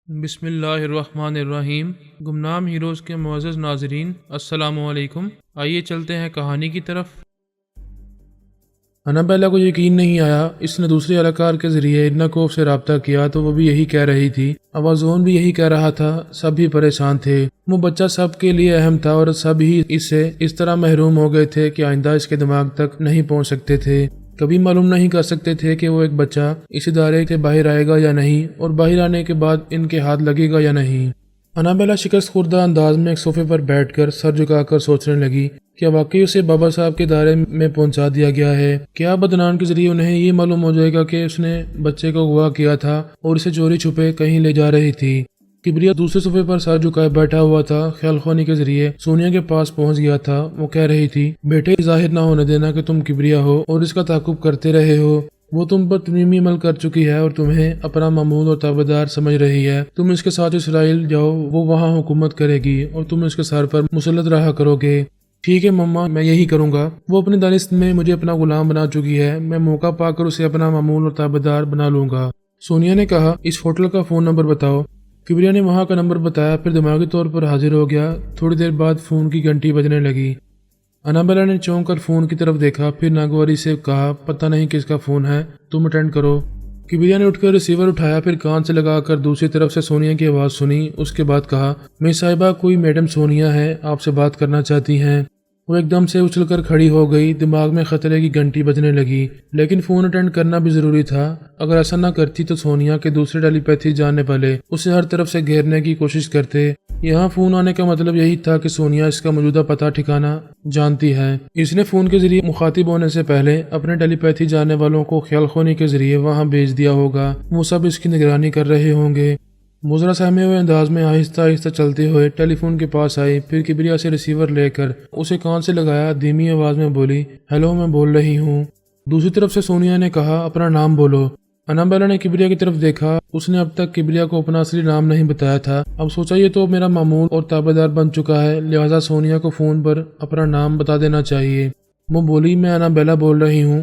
بسم اللہ الرحمن الرحیم۔ گمنام ہیروز کے معزز ناظرین، السلام علیکم۔ آئیے چلتے ہیں کہانی کی طرف۔ انابیلا کو یقین نہیں آیا۔ اس نے دوسرے اہلکار کے ذریعے ایڈنا سے رابطہ کیا تو وہ بھی یہی کہہ رہی تھی۔ آوازون بھی یہی کہہ رہا تھا۔ سب بھی پریشان تھے۔ وہ بچہ سب کے لیے اہم تھا اور سب ہی اس سے اس طرح محروم ہو گئے تھے کہ آئندہ اس کے دماغ تک نہیں پہنچ سکتے تھے۔ کبھی معلوم نہیں کر سکتے تھے کہ وہ ایک بچہ اس ادارے کے باہر آئے گا یا نہیں، اور باہر آنے کے بعد ان کے ہاتھ لگے گا یا نہیں۔ انابیلا شکست خوردہ انداز میں ایک صوفے پر بیٹھ کر سر جھکا کر سوچنے لگی، کیا واقعی اسے بابا صاحب کے دائرے میں پہنچا دیا گیا ہے؟ کیا بدنام کے ذریعے انہیں یہ معلوم ہو جائے گا کہ اس نے بچے کو اغوا کیا تھا اور اسے چوری چھپے کہیں لے جا رہی تھی؟ کبریا دوسرے صوفے پر سر جھکائے بیٹھا ہوا تھا۔ خیال خوانی کے ذریعے سونیا کے پاس پہنچ گیا تھا۔ وہ کہہ رہی تھی، بیٹے ظاہر نہ ہونے دینا کہ تم کبریا ہو اور اس کا تعاقب کرتے رہے ہو۔ وہ تم پر تمیمی عمل کر چکی ہے اور تمہیں اپنا معمول اور تابعدار سمجھ رہی ہے۔ تم اس کے ساتھ اسرائیل جاؤ، وہ وہاں حکومت کرے گی اور تم اس کے سر پر مسلط رہا کرو گے۔ ٹھیک ہے مما، میں یہی کروں گا۔ وہ اپنی دانست میں مجھے اپنا غلام بنا چکی ہے، میں موقع پا کر اسے اپنا معمول اور تابعدار بنا لوں گا۔ سونیا نے کہا، اس ہوٹل کا فون نمبر بتاؤ۔ کبریا نے وہاں کا نمبر بتایا، پھر دماغی طور پر حاضر ہو گیا۔ تھوڑی دیر بعد فون کی گھنٹی بجنے لگی۔ انابیلا نے چونک کر فون کی طرف دیکھا، پھر ناگواری سے کہا، پتہ نہیں کس کا فون ہے، تم اٹینڈ کرو۔ کبریا نے اٹھ کر ریسیور اٹھایا، پھر کان سے لگا کر دوسری طرف سے سونیا کی آواز سنی۔ اس کے بعد کہا، میں صاحبہ، کوئی میڈم سونیا ہے، آپ سے بات کرنا چاہتی ہیں۔ وہ ایک دم سے اچھل کر کھڑی ہو گئی۔ دماغ میں خطرے کی گھنٹی بجنے لگی، لیکن فون اٹینڈ کرنا بھی ضروری تھا۔ اگر ایسا نہ کرتی تو سونیا کے دوسرے ٹیلی پیتھی جاننے والے اسے ہر طرف سے گھیرنے کی کوشش کرتے۔ یہاں فون آنے کا مطلب یہی تھا کہ سونیا اس کا موجودہ پتہ ٹھکانہ جانتی ہے۔ اس نے فون کے ذریعے مخاطب ہونے سے پہلے اپنے ٹیلی پیتھی جاننے والوں کو خیال خونی کے ذریعے وہاں بھیج دیا ہوگا۔ وہ سب اس کی نگرانی کر رہے ہوں گے۔ مضرا سہمے ہوئے انداز میں آہستہ آہستہ چلتے ہوئے ٹیلی فون کے پاس آئی، پھر کبریا سے ریسیور لے کر اسے کان سے لگایا، دھیمی آواز میں بولی، ہیلو، میں بول رہی ہوں۔ دوسری طرف سے سونیا نے کہا، اپنا نام بولو۔ انابیلا نے کبریا کی طرف دیکھا۔ اس نے اب تک کبریا کو اپنا اصلی نام نہیں بتایا تھا۔ اب سوچا یہ تو میرا معمول اور تابعدار بن چکا ہے، لہٰذا سونیا کو فون پر اپنا نام بتا دینا چاہیے۔ وہ بولی، میں انابیلا بول رہی ہوں،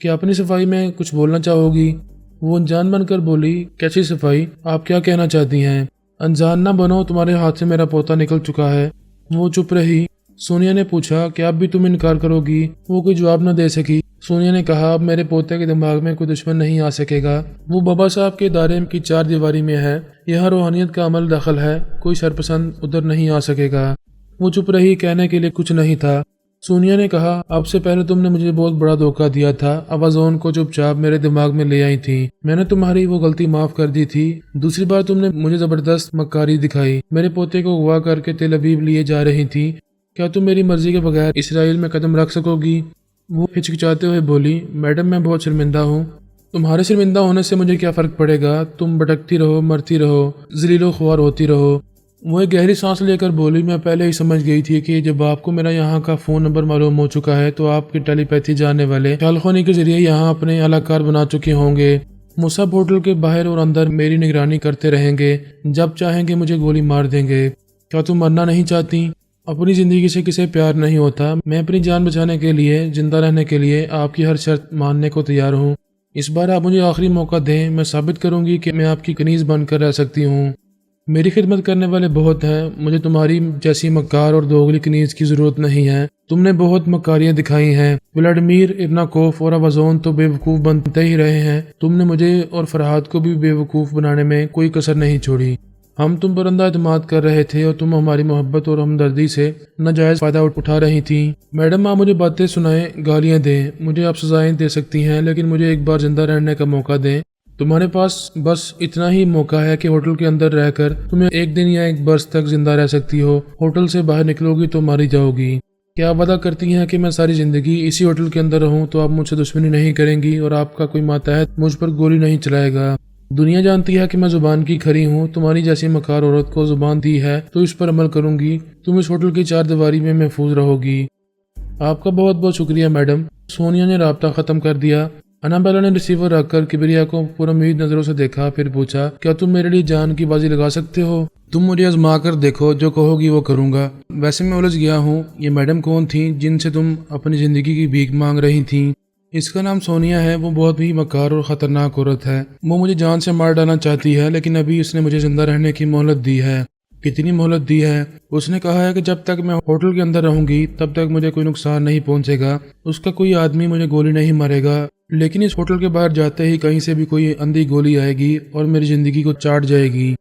کیا اپنی صفائی میں کچھ بولنا چاہو گی؟ وہ انجان بن کر بولی، کیسی صفائی؟ آپ کیا کہنا چاہتی ہیں؟ انجان نہ بنو، تمہارے ہاتھ سے میرا پوتا نکل چکا ہے۔ وہ چپ رہی۔ سونیا نے پوچھا، کیا اب بھی تم انکار کرو گی؟ وہ کوئی جواب نہ دے سکی۔ سونیا نے کہا، اب میرے پوتے کے دماغ میں کوئی دشمن نہیں آ سکے گا۔ وہ بابا صاحب کے ادارے کی چار دیواری میں ہے، یہاں روحانیت کا عمل دخل ہے، کوئی شرپسند ادھر نہیں آ سکے گا۔ وہ چپ رہی، کہنے کے لیے کچھ نہیں تھا۔ سونیا نے کہا، اب سے پہلے تم نے مجھے بہت بڑا دھوکہ دیا تھا۔ آوازون کو چپ چاپ میرے دماغ میں لے آئی تھی، میں نے تمہاری وہ غلطی معاف کر دی تھی۔ دوسری بار تم نے مجھے زبردست مکاری دکھائی، میرے پوتے کو اغوا کر کے تل ابیب لیے جا رہی تھی۔ کیا تم میری مرضی کے بغیر اسرائیل میں قدم رکھ سکو گی؟ وہ ہچکچاتے ہوئے بولی، میڈم، میں بہت شرمندہ ہوں۔ تمہارے شرمندہ ہونے سے مجھے کیا فرق پڑے گا؟ تم بھٹکتی رہو، مرتی رہو، ذلیل و خوار ہوتی رہو۔ وہ ایک گہری سانس لے کر بولی، میں پہلے ہی سمجھ گئی تھی کہ جب آپ کو میرا یہاں کا فون نمبر معلوم ہو چکا ہے تو آپ کی ٹیلی پیتھی جاننے والے خیال خوانی کے ذریعے یہاں اپنے اہلکار بنا چکے ہوں گے۔ وہ سب ہوٹل کے باہر اور اندر میری نگرانی کرتے رہیں گے، جب چاہیں گے مجھے گولی مار دیں گے۔ کیا تم مرنا نہیں چاہتی؟ اپنی زندگی سے کسے پیار نہیں ہوتا؟ میں اپنی جان بچانے کے لیے، زندہ رہنے کے لیے آپ کی ہر شرط ماننے کو تیار ہوں۔ اس بار آپ مجھے آخری موقع دیں، میں ثابت کروں گی کہ میں آپ کی کنیز بن کر رہ سکتی ہوں۔ میری خدمت کرنے والے بہت ہیں، مجھے تمہاری جیسی مکار اور دوغلی کنیز کی ضرورت نہیں ہے۔ تم نے بہت مکاریاں دکھائی ہیں۔ ولادیمیر ایرناکوف اور آوازون تو بے وقوف بنتے ہی رہے ہیں، تم نے مجھے اور فرحاد کو بھی بے وقوف بنانے میں کوئی کسر نہیں چھوڑی۔ ہم تم پر اندھا اعتماد کر رہے تھے اور تم ہماری محبت اور ہمدردی سے ناجائز فائدہ اٹھا رہی تھیں۔ میڈم، آپ مجھے باتیں سنائیں، گالیاں دیں، مجھے آپ سزائیں دے سکتی ہیں، لیکن مجھے ایک بار زندہ رہنے کا موقع دیں۔ تمہارے پاس بس اتنا ہی موقع ہے کہ ہوٹل کے اندر رہ کر تمہیں ایک دن یا ایک برس تک زندہ رہ سکتی ہو۔ ہوٹل سے باہر نکلو گی تو ماری جاؤ گی۔ کیا آپ وعدہ کرتی ہیں کہ میں ساری زندگی اسی ہوٹل کے اندر رہوں تو آپ مجھ سے دشمنی نہیں کریں گی اور آپ کا کوئی ماتحت مجھ پر گولی نہیں چلائے گا؟ دنیا جانتی ہے کہ میں زبان کی کھری ہوں، تمہاری جیسی مکار عورت کو زبان دی ہے تو اس پر عمل کروں گی۔ تم اس ہوٹل کی چار دیواری میں محفوظ رہو گی۔ آپ کا بہت بہت شکریہ میڈم۔ سونیا نے رابطہ ختم کر دیا۔ انابیلا نے ریسیور رکھ کر کبریا کو پرامید نظروں سے دیکھا، پھر پوچھا، کیا تم میرے لیے جان کی بازی لگا سکتے ہو؟ تم مجھے آزما کر دیکھو، جو کہو گی وہ کروں گا۔ ویسے میں الجھ گیا ہوں، یہ میڈم کون تھیں جن سے تم اپنی زندگی کی بھیک مانگ رہی تھیں؟ اس کا نام سونیا ہے، وہ بہت ہی مکار اور خطرناک عورت ہے، وہ مجھے جان سے مار ڈالنا چاہتی ہے، لیکن ابھی اس نے مجھے زندہ رہنے کی مہلت دی ہے۔ کتنی مہلت دی ہے؟ اس نے کہا ہے کہ جب تک میں ہوٹل کے اندر رہوں گی تب تک مجھے کوئی نقصان نہیں پہنچے گا، اس کا کوئی آدمی مجھے گولی نہیں مارے گا، لیکن اس ہوٹل کے باہر جاتے ہی کہیں سے بھی کوئی اندھی گولی آئے گی اور میری زندگی کو چاٹ جائے گی۔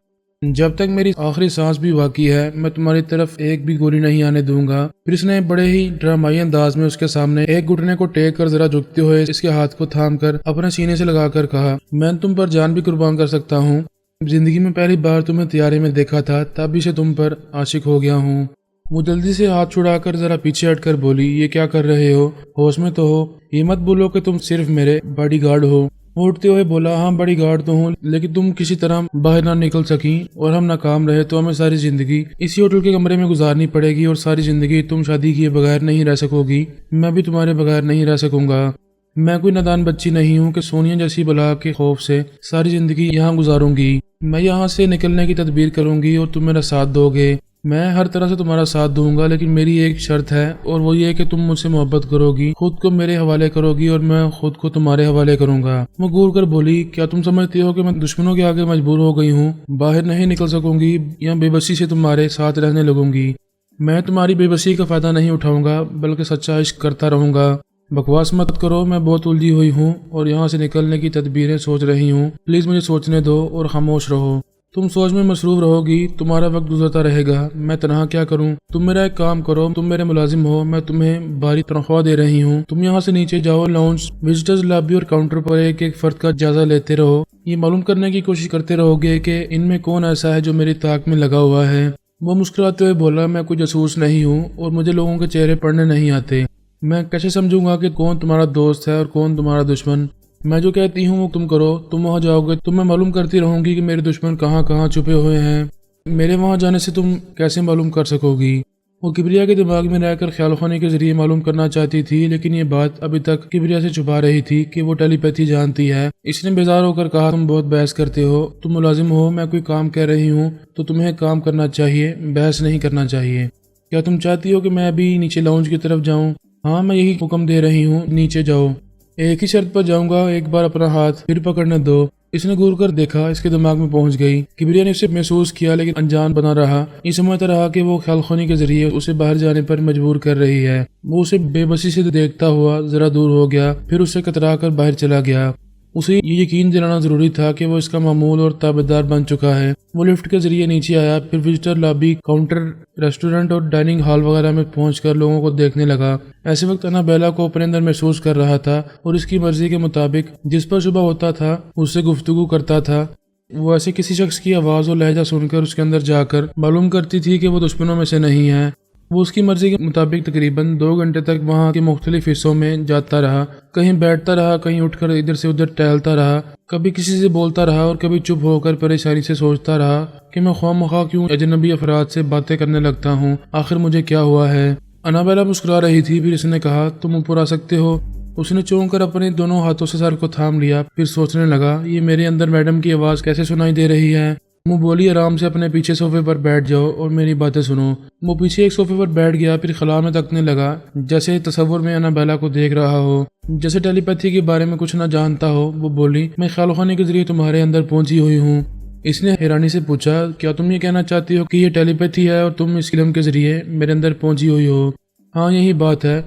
جب تک میری آخری سانس بھی باقی ہے میں تمہاری طرف ایک بھی گولی نہیں آنے دوں گا۔ پھر اس نے بڑے ہی ڈرامائی انداز میں اس کے سامنے ایک گھٹنے کو ٹیک کر ذرا جھکتے ہوئے اس کے ہاتھ کو تھام کر اپنے سینے سے لگا کر کہا، میں تم پر جان بھی قربان کر سکتا ہوں۔ زندگی میں پہلی بار تمہیں طیارے میں دیکھا تھا، تب ہی سے تم پر عاشق ہو گیا ہوں۔ وہ جلدی سے ہاتھ چھڑا کر ذرا پیچھے ہٹ کر بولی، یہ کیا کر رہے ہو؟ ہوش میں تو ہو؟ یہ مت بولو کہ تم صرف میرے باڈی گارڈ ہو۔ وہ اٹھتے ہوئے بولا، ہاں باڈی گارڈ تو ہوں، لیکن تم کسی طرح باہر نہ نکل سکی اور ہم ناکام رہے تو ہمیں ساری زندگی اسی ہوٹل کے کمرے میں گزارنی پڑے گی، اور ساری زندگی تم شادی کیے بغیر نہیں رہ سکو گی، میں بھی تمہارے بغیر نہیں رہ سکوں گا۔ میں کوئی نادان بچی نہیں ہوں کہ سونیا جیسی بلا کے خوف سے ساری زندگی یہاں گزاروں گی۔ میں یہاں سے نکلنے کی تدبیر کروں گی اور تم میرا ساتھ دو گے۔ میں ہر طرح سے تمہارا ساتھ دوں گا، لیکن میری ایک شرط ہے، اور وہ یہ کہ تم مجھ سے محبت کرو گی، خود کو میرے حوالے کرو گی اور میں خود کو تمہارے حوالے کروں گا۔ وہ گور کر بولی، کیا تم سمجھتی ہو کہ میں دشمنوں کے آگے مجبور ہو گئی ہوں، باہر نہیں نکل سکوں گی یا بے بسی سے تمہارے ساتھ رہنے لگوں گی؟ میں تمہاری بے بسی کا فائدہ نہیں اٹھاؤں گا، بلکہ سچا عشق کرتا رہوں گا۔ بکواس مت کرو، میں بہت الجھی ہوئی ہوں اور یہاں سے نکلنے کی تدبیریں سوچ رہی ہوں، پلیز مجھے سوچنے دو اور خاموش رہو۔ تم سوچ میں مصروف رہو گی، تمہارا وقت گزرتا رہے گا، میں تنہا کیا کروں؟ تم میرا ایک کام کرو، تم میرے ملازم ہو، میں تمہیں بھاری تنخواہ دے رہی ہوں، تم یہاں سے نیچے جاؤ، لاؤنج، وزٹرز لابی اور کاؤنٹر پر ایک ایک فرد کا جائزہ لیتے رہو، یہ معلوم کرنے کی کوشش کرتے رہو گے کہ ان میں کون ایسا ہے جو میری طاق میں لگا ہوا ہے۔ وہ مسکراتے ہوئے بولا، میں کوئی جاسوس نہیں ہوں اور مجھے لوگوں کے چہرے پڑھنے نہیں آتے، میں کیسے سمجھوں گا کہ کون تمہارا دوست ہے اور کون تمہارا دشمن؟ میں جو کہتی ہوں وہ تم کرو، تم وہاں جاؤ گے تو میں معلوم کرتی رہوں گی کہ میرے دشمن کہاں کہاں چھپے ہوئے ہیں، میرے وہاں جانے سے تم کیسے معلوم کر سکو گی؟ وہ کبریا کے دماغ میں رہ کر خیال خانی کے ذریعے معلوم کرنا چاہتی تھی، لیکن یہ بات ابھی تک کبریا سے چھپا رہی تھی کہ وہ ٹیلی پیتھی جانتی ہے۔ اس نے بیزار ہو کر کہا، تم بہت بحث کرتے ہو، تم ملازم ہو، میں کوئی کام کہہ رہی ہوں تو تمہیں کام کرنا چاہیے، بحث نہیں کرنا چاہیے۔ کیا تم چاہتی ہو کہ میں ابھی نیچے لاؤنج کی طرف جاؤں؟ ہاں میں یہی حکم دے رہی ہوں، نیچے جاؤ، ایک ہی شرط پر جاؤں گا، ایک بار اپنا ہاتھ پھر پکڑنے دو۔ اس نے گور کر دیکھا، اس کے دماغ میں پہنچ گئی۔ کبریا نے اسے محسوس کیا لیکن انجان بنا رہا، یہ سمجھتا رہا کہ وہ خیال خانی کے ذریعے اسے باہر جانے پر مجبور کر رہی ہے۔ وہ اسے بے بسی سے دیکھتا ہوا ذرا دور ہو گیا، پھر اسے کترا کر باہر چلا گیا۔ اسے یہ یقین دلانا ضروری تھا کہ وہ اس کا معمول اور تابعدار بن چکا ہے۔ وہ لفٹ کے ذریعے نیچے آیا، پھر وزٹر لابی، کاؤنٹر، ریسٹورنٹ اور ڈائننگ ہال وغیرہ میں پہنچ کر لوگوں کو دیکھنے لگا۔ ایسے وقت انابیلا کو اپنے اندر محسوس کر رہا تھا اور اس کی مرضی کے مطابق جس پر شبہ ہوتا تھا اس سے گفتگو کرتا تھا۔ وہ ایسے کسی شخص کی آواز اور لہجہ سن کر اس کے اندر جا کر معلوم کرتی تھی کہ وہ دشمنوں میں سے نہیں ہے۔ وہ اس کی مرضی کے مطابق تقریباً 2 گھنٹے تک وہاں کے مختلف حصوں میں جاتا رہا، کہیں بیٹھتا رہا، کہیں اٹھ کر ادھر سے ادھر ٹہلتا رہا، کبھی کسی سے بولتا رہا اور کبھی چپ ہو کر پریشانی سے سوچتا رہا کہ میں خواہ مخواہ کیوں اجنبی افراد سے باتیں کرنے لگتا ہوں، آخر مجھے کیا ہوا ہے؟ انابیلا مسکرا رہی تھی، پھر اس نے کہا، تم اوپر آ سکتے ہو؟ اس نے چونک کر اپنے دونوں ہاتھوں سے سر کو تھام لیا، پھر سوچنے لگا، یہ میرے اندر میڈم کی آواز کیسے سنائی دے رہی ہے؟ وہ بولی، آرام سے اپنے پیچھے صوفے پر بیٹھ جاؤ اور میری باتیں سنو۔ وہ پیچھے ایک صوفے پر بیٹھ گیا، پھر خلا میں تکنے لگا، جیسے تصور میں انابیلا کو دیکھ رہا ہو، جیسے ٹیلی پیتھی کے بارے میں کچھ نہ جانتا ہو۔ وہ بولی، میں خیال خانی کے ذریعے تمہارے اندر پہنچی ہوئی ہوں۔ اس نے حیرانی سے پوچھا، کیا تم یہ کہنا چاہتی ہو کہ یہ ٹیلی پیتھی ہے اور تم اس علم کے ذریعے میرے اندر پہنچی ہوئی ہو؟ ہاں یہی بات ہے،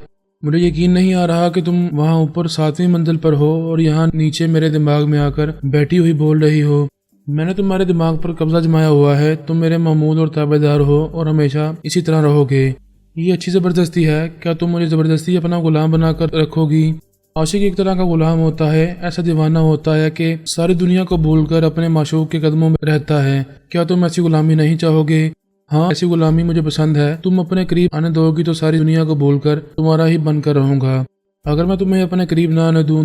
مجھے یقین نہیں آ رہا کہ تم وہاں اوپر 7ویں منزل پر ہو اور یہاں نیچے میرے دماغ میں آ کر بیٹھی ہوئی بول رہی ہو۔ میں نے تمہارے دماغ پر قبضہ جمایا ہوا ہے، تم میرے معمول اور تابعدار ہو اور ہمیشہ اسی طرح رہو گے۔ یہ اچھی زبردستی ہے، کیا تم مجھے زبردستی اپنا غلام بنا کر رکھو گی؟ عاشق ایک طرح کا غلام ہوتا ہے، ایسا دیوانہ ہوتا ہے کہ ساری دنیا کو بھول کر اپنے معشوق کے قدموں میں رہتا ہے۔ کیا تم ایسی غلامی نہیں چاہو گے؟ ہاں ایسی غلامی مجھے پسند ہے، تم اپنے قریب آنے دو گی تو ساری دنیا کو بھول کر تمہارا ہی بن کر رہوں گا، اگر میں تمہیں اپنے قریب نہ آنے دوں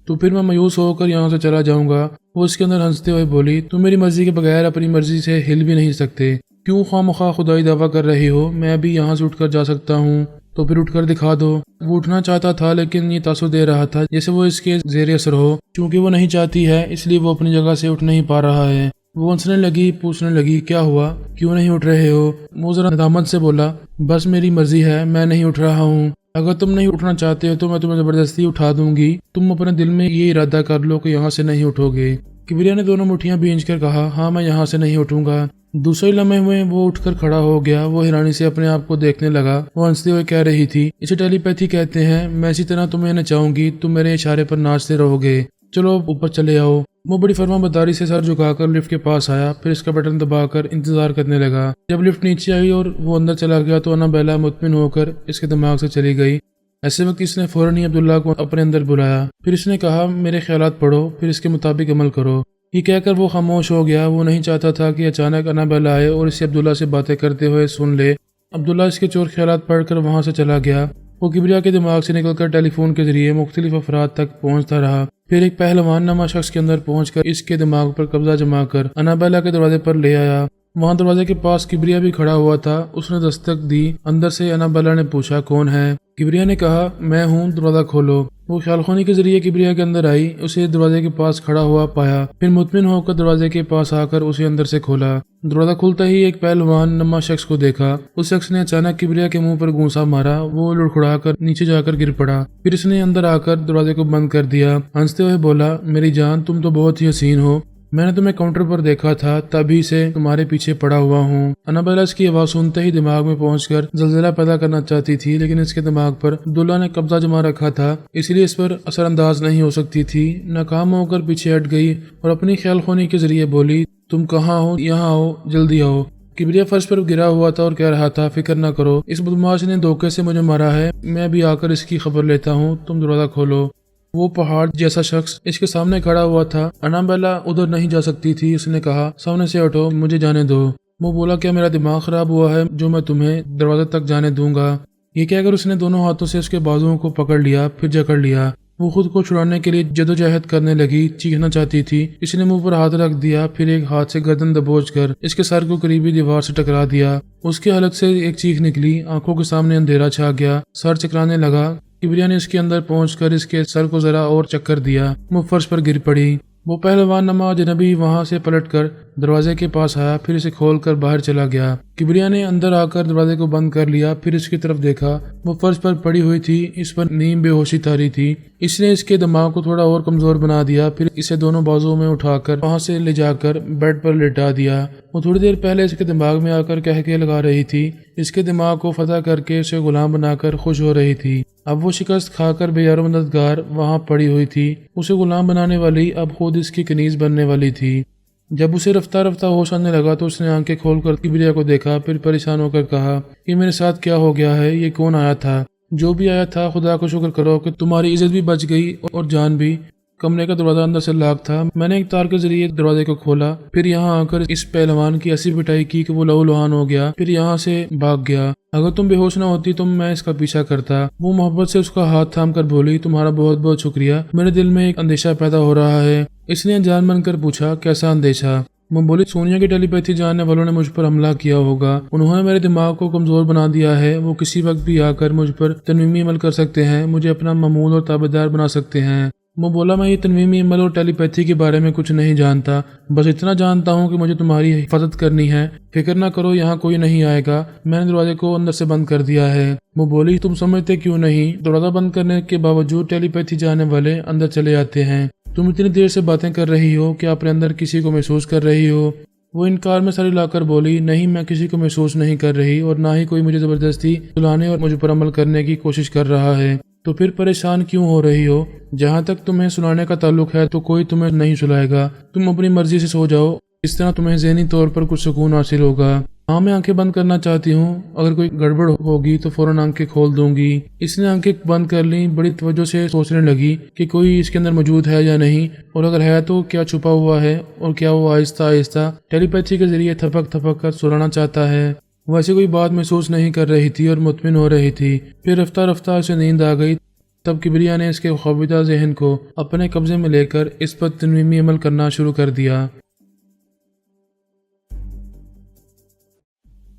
تو پھر میں مایوس ہو کر یہاں سے چلا جاؤں گا۔ وہ اس کے اندر ہنستے ہوئے بولی، تم میری مرضی کے بغیر اپنی مرضی سے ہل بھی نہیں سکتے، کیوں خواہ مخواہ خدائی دعویٰ کر رہی ہو؟ میں ابھی یہاں سے اٹھ کر جا سکتا ہوں، تو پھر اٹھ کر دکھا دو۔ وہ اٹھنا چاہتا تھا لیکن یہ تاثر دے رہا تھا جیسے وہ اس کے زیر اثر ہو، چونکہ وہ نہیں چاہتی ہے اس لیے وہ اپنی جگہ سے اٹھ نہیں پا رہا ہے۔ وہ ہنسنے لگی، پوچھنے لگی، کیا ہوا، کیوں نہیں اٹھ رہے ہو؟ وہ ذرا ندامت سے بولا، بس میری مرضی ہے، میں نہیں اٹھ رہا ہوں، اگر تم نہیں اٹھنا چاہتے ہو تو میں تمہیں زبردستی اٹھا دوں گی، تم اپنے دل میں یہ ارادہ کر لو کہ یہاں سے نہیں اٹھو گے۔ کبریا نے دونوں مٹھیاں بھینج کر کہا، ہاں میں یہاں سے نہیں اٹھوں گا۔ دوسرے لمحے میں وہ اٹھ کر کھڑا ہو گیا، وہ حیرانی سے اپنے آپ کو دیکھنے لگا۔ وہ ہنستے ہوئے کہہ رہی تھی، اسے ٹیلی پیتھی کہتے ہیں، میں اسی طرح تمہیں نچاؤں گی، تم میرے اشارے پر ناچتے رہو گے، چلو اوپر چلے آؤ۔ وہ بڑی فرما برداری سے سر جھکا کر لفٹ کے پاس آیا، پھر اس کا بٹن دبا کر انتظار کرنے لگا۔ جب لفٹ نیچے آئی اور وہ اندر چلا گیا تو انابیلا مطمئن ہو کر اس کے دماغ سے چلی گئی۔ ایسے وقت اس نے فوراً ہی عبداللہ کو اپنے اندر بلایا، پھر اس نے کہا، میرے خیالات پڑھو، پھر اس کے مطابق عمل کرو۔ یہ کہہ کر وہ خاموش ہو گیا۔ وہ نہیں چاہتا تھا کہ اچانک انابیلا آئے اور اسے عبداللہ سے باتیں کرتے ہوئے سن لے۔ عبداللہ اس کے چور خیالات پڑھ کر وہاں سے چلا گیا۔ وہ کبریا کے دماغ سے نکل کر ٹیلی فون کے ذریعے مختلف افراد تک پہنچتا رہا، پھر ایک پہلوان نما شخص کے اندر پہنچ کر اس کے دماغ پر قبضہ جما کر انابیلا کے دروازے پر لے آیا۔ وہاں دروازے کے پاس کبریا بھی کھڑا ہوا تھا۔ اس نے دستک دی۔ اندر سے انابیلا نے پوچھا، کون ہے؟ کبریا نے کہا، میں ہوں، دروازہ کھولو۔ وہ خیال خونی کے ذریعے کبریا کے اندر آئی، اسے دروازے کے پاس کھڑا ہوا پایا، پھر مطمئن ہو کر دروازے کے پاس آ کر اسے اندر سے کھولا۔ دروازہ کھلتا ہی ایک پہلوان نما شخص کو دیکھا۔ اس شخص نے اچانک کبریا کے منہ پر گونسا مارا، وہ لڑکھڑا کر نیچے جا کر گر پڑا۔ پھر اس نے اندر آ کر دروازے کو بند کر دیا۔ ہنستے ہوئے بولا، میری جان، تم تو بہت ہی حسین ہو، میں نے تمہیں کاؤنٹر پر دیکھا تھا، تبھی سے تمہارے پیچھے پڑا ہوا ہوں۔ انابیلا اس کی آواز سنتے ہی دماغ میں پہنچ کر زلزلہ پیدا کرنا چاہتی تھی، لیکن اس کے دماغ پر عبداللہ نے قبضہ جما رکھا تھا، اس لیے اس پر اثر انداز نہیں ہو سکتی تھی۔ ناکام ہو کر پیچھے ہٹ گئی اور اپنی خیال خونی کے ذریعے بولی، تم کہاں ہو؟ یہاں آؤ، جلدی آؤ۔ کبریا فرش پر گرا ہوا تھا اور کہہ رہا تھا، فکر نہ کرو، اس بدماش نے دھوکے سے مجھے مارا ہے، میں ابھی آ کر اس کی خبر لیتا ہوں، تم دروازہ کھولو۔ وہ پہاڑ جیسا شخص اس کے سامنے کھڑا ہوا تھا۔ انابیلا ادھر نہیں جا سکتی تھی۔ اس نے کہا، سامنے سے ہٹو، مجھے جانے دو۔ وہ بولا، کیا میرا دماغ خراب ہوا ہے جو میں تمہیں دروازے تک جانے دوں گا؟ یہ کہہ کر اس نے دونوں ہاتھوں سے اس کے بازوؤں کو پکڑ لیا، پھر جکڑ لیا۔ وہ خود کو چھڑانے کے لیے جدوجہد کرنے لگی، چیخنا چاہتی تھی۔ اس نے منہ پر ہاتھ رکھ دیا، پھر ایک ہاتھ سے گردن دبوچ کر اس کے سر کو قریبی دیوار سے ٹکرا دیا۔ اس کے حلق سے ایک چیخ نکلی، آنکھوں کے سامنے اندھیرا چھا گیا، سر چکرانے لگا۔ کبریا نے اس کے اندر پہنچ کر اس کے سر کو ذرا اور چکر دیا، وہ فرش پر گر پڑی۔ وہ پہلوان نما اجنبی وہاں سے پلٹ کر دروازے کے پاس آیا، پھر اسے کھول کر باہر چلا گیا۔ کبریا نے اندر آ کر دروازے کو بند کر لیا، پھر اس کی طرف دیکھا۔ وہ فرش پر پڑی ہوئی تھی، اس پر نیم بے ہوشی تاری تھی۔ اس نے اس کے دماغ کو تھوڑا اور کمزور بنا دیا، پھر اسے دونوں بازوؤں میں اٹھا کر وہاں سے لے جا کر بیڈ پر لٹا دیا۔ وہ تھوڑی دیر پہلے اس کے دماغ میں آ کر کہکے لگا رہی تھی، اس کے دماغ کو فتح کر کے اسے غلام بنا کر خوش ہو رہی تھی۔ اب وہ شکست کھا کر بے یار و مددگار وہاں پڑی ہوئی تھی۔ اسے غلام بنانے والی اب خود اس کی کنیز بننے والی تھی۔ جب اسے رفتہ رفتہ ہوش آنے لگا تو اس نے آنکھیں کھول کر کبریا کو دیکھا، پھر پریشان ہو کر کہا، یہ میرے ساتھ کیا ہو گیا ہے؟ یہ کون آیا تھا؟ جو بھی آیا تھا، خدا کا شکر کرو کہ تمہاری عزت بھی بچ گئی اور جان بھی۔ کمرے کا دروازہ اندر سے لاک تھا، میں نے ایک تار کے ذریعے دروازے کو کھولا، پھر یہاں آ کر اس پہلوان کی ایسی پٹائی کی کہ وہ لہو لہان ہو گیا، پھر یہاں سے بھاگ گیا۔ اگر تم بے ہوش نہ ہوتی تو میں اس کا پیچھا کرتا۔ وہ محبت سے اس کا ہاتھ تھام کر بولی، تمہارا بہت بہت شکریہ، میرے دل میں ایک اندیشہ پیدا ہو رہا ہے۔ اس نے انجان بن کر پوچھا، کیسا اندیشہ؟ وہ بولی، سونیا کی ٹیلی پیتھی جاننے والوں نے مجھ پر حملہ کیا ہوگا، انہوں نے میرے دماغ کو کمزور بنا دیا ہے، وہ کسی وقت بھی آ کر مجھ پر تنویمی عمل کر سکتے ہیں، مجھے اپنا معمول اور تابعدار بنا سکتے ہیں۔ وہ بولا، میں یہ تنویمی عمل اور ٹیلی پیتھی کے بارے میں کچھ نہیں جانتا، بس اتنا جانتا ہوں کہ مجھے تمہاری حفاظت کرنی ہے، فکر نہ کرو، یہاں کوئی نہیں آئے گا، میں نے دروازے کو اندر سے بند کر دیا ہے۔ وہ بولی، تم سمجھتے کیوں نہیں؟ دروازہ بند کرنے کے باوجود ٹیلی پیتھی جانے والے اندر چلے آتے ہیں۔ تم اتنی دیر سے باتیں کر رہی ہو کہ اپنے اندر کسی کو محسوس کر رہی ہو؟ وہ انکار میں سر ہلا کر بولی، نہیں، میں کسی کو محسوس نہیں کر رہی، اور نہ ہی کوئی مجھے زبردستی سلانے اور مجھ پر عمل کرنے کی کوشش کر رہا ہے۔ تو پھر پریشان کیوں ہو رہی ہو؟ جہاں تک تمہیں سلانے کا تعلق ہے تو کوئی تمہیں نہیں سلائے گا، تم اپنی مرضی سے سو جاؤ، اس طرح تمہیں ذہنی طور پر کچھ سکون حاصل ہوگا۔ ہاں، میں آنکھیں بند کرنا چاہتی ہوں، اگر کوئی گڑبڑ ہوگی تو فوراً آنکھیں کھول دوں گی۔ اس نے آنکھیں بند کر لیں، بڑی توجہ سے سوچنے لگی کہ کوئی اس کے اندر موجود ہے یا نہیں، اور اگر ہے تو کیا چھپا ہوا ہے، اور کیا وہ آہستہ آہستہ ٹیلی پیتھی کے ذریعے تھپک تھپک کر سلانا چاہتا ہے۔ وہ ایسی کوئی بات محسوس نہیں کر رہی تھی اور مطمئن ہو رہی تھی۔ پھر رفتہ رفتہ اسے نیند آ گئی۔ تب کبریا نے اس کے خوابیدہ ذہن کو اپنے قبضے میں لے کر اس پر تنویمی عمل کرنا شروع کر دیا۔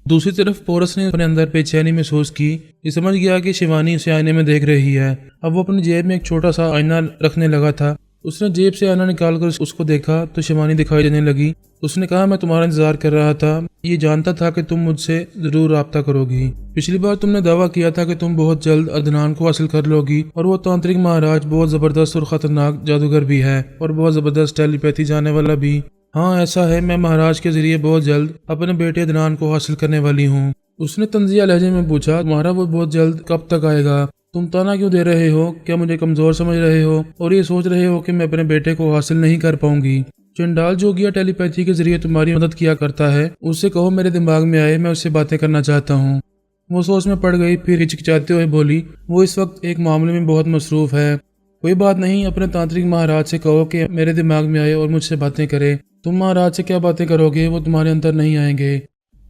دوسری طرف پورس نے اپنے اندر بے چینی محسوس کی۔ یہ سمجھ گیا کہ شیوانی اسے آئینے میں دیکھ رہی ہے۔ اب وہ اپنی جیب میں ایک چھوٹا سا آئینہ رکھنے لگا تھا۔ اس نے جیب سے آئینہ نکال کر اس کو دیکھا تو شیوانی دکھائی دینے لگی۔ اس نے کہا میں تمہارا انتظار کر رہا تھا، یہ جانتا تھا کہ تم مجھ سے ضرور رابطہ کرو گی۔ پچھلی بار تم نے دعویٰ کیا تھا کہ تم بہت جلد عدنان کو حاصل کر لو گی، اور وہ تانترک مہاراج بہت زبردست اور خطرناک جادوگر بھی ہے اور بہت زبردست ٹیلی پیتھی جانے والا بھی۔ ہاں ایسا ہے، میں مہاراج کے ذریعے بہت جلد اپنے بیٹے عدنان کو حاصل کرنے والی ہوں۔ اس نے طنزیہ لہجے میں پوچھا تمہارا وہ بہت جلد کب تک آئے گا؟ تم تانا کیوں دے رہے ہو؟ کیا مجھے کمزور سمجھ رہے ہو اور یہ سوچ رہے ہو کہ میں اپنے بیٹے کو حاصل نہیں کر پاؤں گی؟ چنڈال جوگیا ٹیلی پیتھی کے ذریعے تمہاری مدد کیا کرتا ہے، اس سے کہو میرے دماغ میں آئے، میں اس سے باتیں کرنا چاہتا ہوں۔ وہ سوچ میں پڑ گئی، پھر ہچکچاتے ہوئے بولی وہ اس وقت ایک معاملے میں بہت مصروف ہے۔ کوئی بات نہیں، اپنے تانترک مہاراج سے کہو کہ میرے دماغ میں آئے اور مجھ سے باتیں کرے۔ تم مہاراج سے کیا باتیں کرو گے؟ وہ تمہارے اندر نہیں آئیں گے۔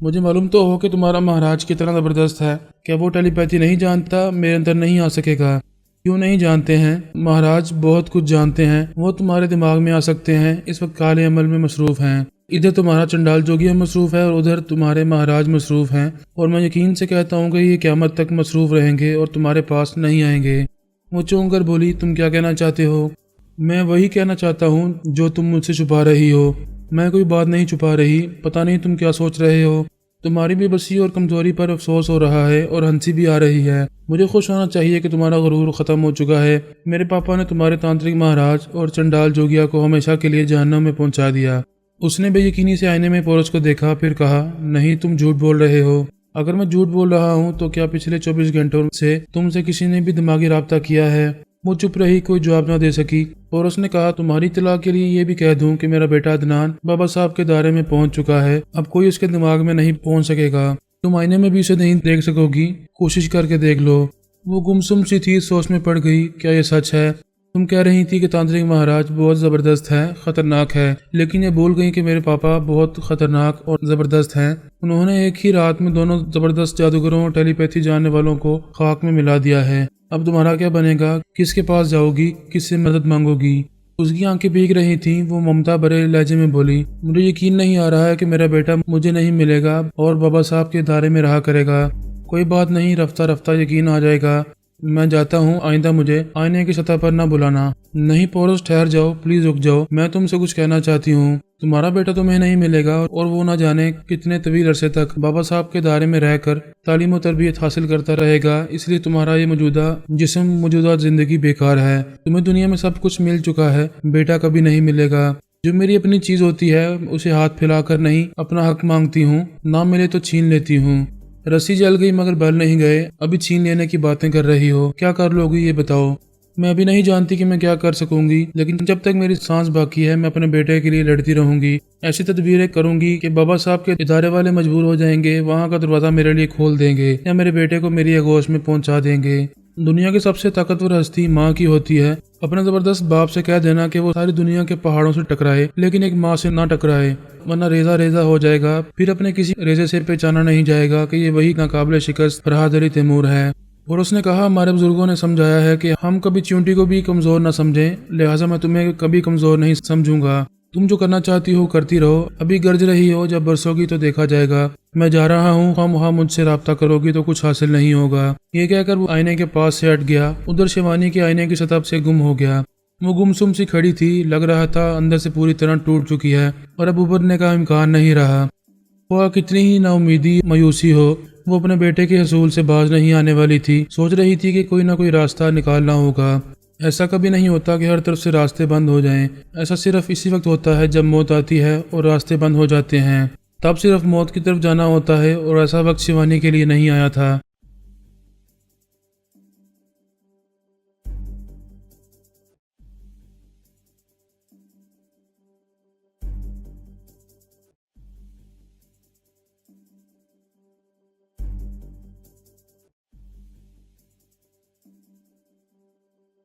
مجھے معلوم تو ہو کہ تمہارا مہاراج کتنا زبردست ہے، کیا وہ ٹیلی پیتھی نہیں جانتا؟ میرے اندر نہیں آ سکے گا۔ کیوں نہیں جانتے ہیں؟ مہاراج بہت کچھ جانتے ہیں، وہ تمہارے دماغ میں آ سکتے ہیں، اس وقت کالے عمل میں مصروف ہیں۔ ادھر تمہارا چنڈال جوگیا مصروف ہے اور ادھر تمہارے مہاراج مصروف ہیں، اور میں یقین سے کہتا ہوں کہ یہ قیامت تک مصروف رہیں گے اور تمہارے پاس نہیں آئیں گے۔ وہ چونک کر بولی تم کیا کہنا چاہتے ہو؟ میں وہی کہنا چاہتا ہوں جو تم مجھ سے چھپا رہی ہو۔ میں کوئی بات نہیں چھپا رہی، پتہ نہیں تم کیا سوچ رہے ہو۔ تمہاری بے بسی اور کمزوری پر افسوس ہو رہا ہے اور ہنسی بھی آ رہی ہے۔ مجھے خوش ہونا چاہیے کہ تمہارا غرور ختم ہو چکا ہے۔ میرے پاپا نے تمہارے تانترک مہاراج اور چنڈال جوگیا کو ہمیشہ کے لیے جہنم میں پہنچا دیا۔ اس نے بے یقینی سے آئینے میں پورس کو دیکھا، پھر کہا نہیں تم جھوٹ بول رہے ہو۔ اگر میں جھوٹ بول رہا ہوں تو کیا پچھلے 24 گھنٹوں سے تم سے کسی نے بھی دماغی رابطہ کیا ہے؟ وہ چپ رہی، کوئی جواب نہ دے سکی۔ اور اس نے کہا تمہاری اطلاع کے لیے یہ بھی کہہ دوں کہ میرا بیٹا عدنان بابا صاحب کے دائرے میں پہنچ چکا ہے، اب کوئی اس کے دماغ میں نہیں پہنچ سکے گا۔ تم آئینے میں بھی اسے نہیں دیکھ سکو گی، کوشش کر کے دیکھ لو۔ وہ گمسم سی تھی، سوچ میں پڑ گئی، کیا یہ سچ ہے؟ تم کہہ رہی تھی کہ تانترک مہاراج بہت زبردست ہے، خطرناک ہے، لیکن یہ بھول گئی کہ میرے پاپا بہت خطرناک اور زبردست ہیں۔ انہوں نے ایک ہی رات میں دونوں زبردست جادوگروں اور ٹیلی پیتھی جاننے والوں کو خاک میں ملا دیا ہے۔ اب تمہارا کیا بنے گا؟ کس کے پاس جاؤ گی؟ کس سے مدد مانگو گی؟ اس کی آنکھیں بھیگ رہی تھیں، وہ ممتا بھرے لہجے میں بولی مجھے یقین نہیں آ رہا ہے کہ میرا بیٹا مجھے نہیں ملے گا اور بابا صاحب کے دائرے میں رہا کرے گا۔ کوئی بات نہیں، رفتہ رفتہ یقین آ جائے گا۔ میں جاتا ہوں، آئندہ مجھے آئینے کی سطح پر نہ بلانا۔ نہیں پورس، ٹھہر جاؤ، پلیز رک جاؤ، میں تم سے کچھ کہنا چاہتی ہوں۔ تمہارا بیٹا تمہیں نہیں ملے گا اور وہ نہ جانے کتنے طویل عرصے تک بابا صاحب کے دائرے میں رہ کر تعلیم و تربیت حاصل کرتا رہے گا، اس لیے تمہارا یہ موجودہ جسم، موجودہ زندگی بیکار ہے۔ تمہیں دنیا میں سب کچھ مل چکا ہے، بیٹا کبھی نہیں ملے گا۔ جو میری اپنی چیز ہوتی ہے اسے ہاتھ پھیلا کر نہیں اپنا حق مانگتی ہوں، نہ ملے تو چھین لیتی ہوں۔ رسی جل گئی مگر بل نہیں گئے، ابھی چھین لینے کی باتیں کر رہی ہو، کیا کر لو گی یہ بتاؤ؟ میں ابھی نہیں جانتی کہ میں کیا کر سکوں گی، لیکن جب تک میری سانس باقی ہے میں اپنے بیٹے کے لیے لڑتی رہوں گی۔ ایسی تدبیریں کروں گی کہ بابا صاحب کے ادارے والے مجبور ہو جائیں گے، وہاں کا دروازہ میرے لیے کھول دیں گے یا میرے بیٹے کو میری آغوش میں پہنچا دیں گے۔ دنیا کی سب سے طاقتور ہستی ماں کی ہوتی ہے۔ اپنے زبردست باپ سے کہہ دینا کہ وہ ساری دنیا کے پہاڑوں سے ٹکرائے لیکن ایک ماں سے نہ ٹکرائے، ورنہ ریزہ ریزہ ہو جائے گا، پھر اپنے کسی ریزے سے پہچانا نہیں جائے گا کہ یہ وہی ناقابل شکست فرہادری تیمور ہے۔ اور اس نے کہا ہمارے بزرگوں نے سمجھایا ہے کہ ہم کبھی چیونٹی کو بھی کمزور نہ سمجھیں، لہٰذا میں تمہیں کبھی کمزور نہیں سمجھوں گا۔ تم جو کرنا چاہتی ہو کرتی رہو، ابھی گرج رہی ہو، جب برسو گی تو دیکھا جائے گا۔ میں جا رہا ہوں، خواہ مخواہ مجھ سے رابطہ کرو گی تو کچھ حاصل نہیں ہوگا۔ یہ کہہ کر وہ آئینے کے پاس سے ہٹ گیا، ادھر شیوانی کے آئینے کی سطح سے گم ہو گیا۔ وہ گمسم سی کھڑی تھی، لگ رہا تھا اندر سے پوری طرح ٹوٹ چکی ہے اور اب ابھرنے کا امکان نہیں رہا۔ وہ کتنی ہی نا امیدی مایوسی ہو، وہ اپنے بیٹے کے حصول سے باز نہیں آنے والی تھی، سوچ رہی تھی کہ کوئی نہ کوئی راستہ نکالنا ہوگا۔ ایسا کبھی نہیں ہوتا کہ ہر طرف سے راستے بند ہو جائیں، ایسا صرف اسی وقت ہوتا ہے جب موت آتی ہے اور راستے بند ہو جاتے ہیں، تب صرف موت کی طرف جانا ہوتا ہے، اور ایسا وقت شیوانی کے لیے نہیں آیا تھا۔